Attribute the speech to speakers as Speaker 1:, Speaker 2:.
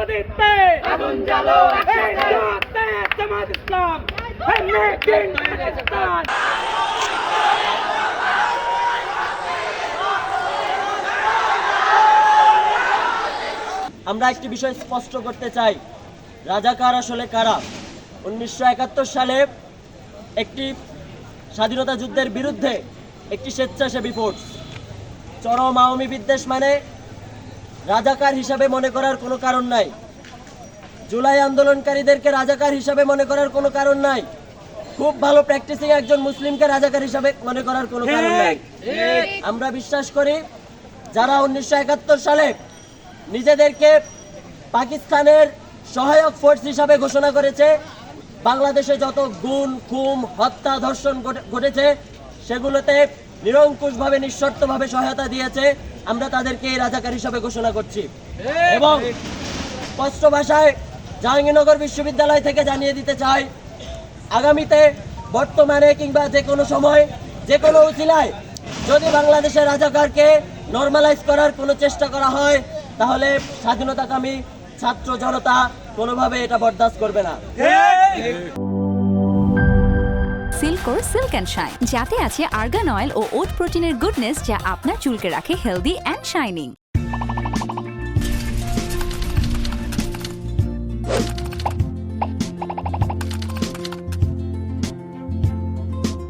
Speaker 1: দিতে আগুন জ্বালো একসাথে জামাত ইসলাম মেক ইন পাকিস্তান।
Speaker 2: আমরা একটি বিষয় স্পষ্ট করতে চাই, রাজাকার আসলে কারা। 1971 সালে একটি স্বাধীনতা যুদ্ধের বিরুদ্ধে একটি স্বেচ্ছাসেবী ফোর্স, চরম আওয়ামী বিদ্বেষ মানে রাজাকার হিসাবে মনে করার কোনো কারণ নাই। জুলাই আন্দোলনকারীদেরকে রাজাকার হিসাবে মনে করার কোনো কারণ নাই। খুব ভালো প্র্যাকটিসিং একজন মুসলিমকে রাজাকার হিসাবে মনে করার কোনো কারণ নাই। আমরা বিশ্বাস করি যারা 1971 সালে নিজেদেরকে পাকিস্তানের সহায়ক ফোর্স হিসাবে ঘোষণা করেছে, বাংলাদেশে যত গুম খুন হত্যা ধর্ষণ ঘটেছে সেগুলোতে নিরঙ্কুশভাবে নিঃশর্তভাবে সহায়তা দিয়েছে, আমরা তাদেরকে রাজাকার হিসাবে ঘোষণা করছি। এবং স্পষ্ট ভাষায় জাহাঙ্গীরনগর বিশ্ববিদ্যালয় থেকে জানিয়ে দিতে চাই, আগামীতে বর্তমানে কিংবা যে কোনো সময় যে কোনো উছিলায় যদি বাংলাদেশের রাজাকারকে নরমালাইজ করার কোনো চেষ্টা করা হয় তাহলে স্বাধীনতাকামী ছাত্র জনতা কোনোভাবে এটা বরদাস্ত করবে না।
Speaker 3: সিল্কোর সিল্ক অ্যান্ড শাইন, যাতে আছে আর্গান অয়েল ও ওট প্রোটিনের গুডনেস, যা আপনার চুলকে রাখে হেলদি অ্যান্ড শাইনিং।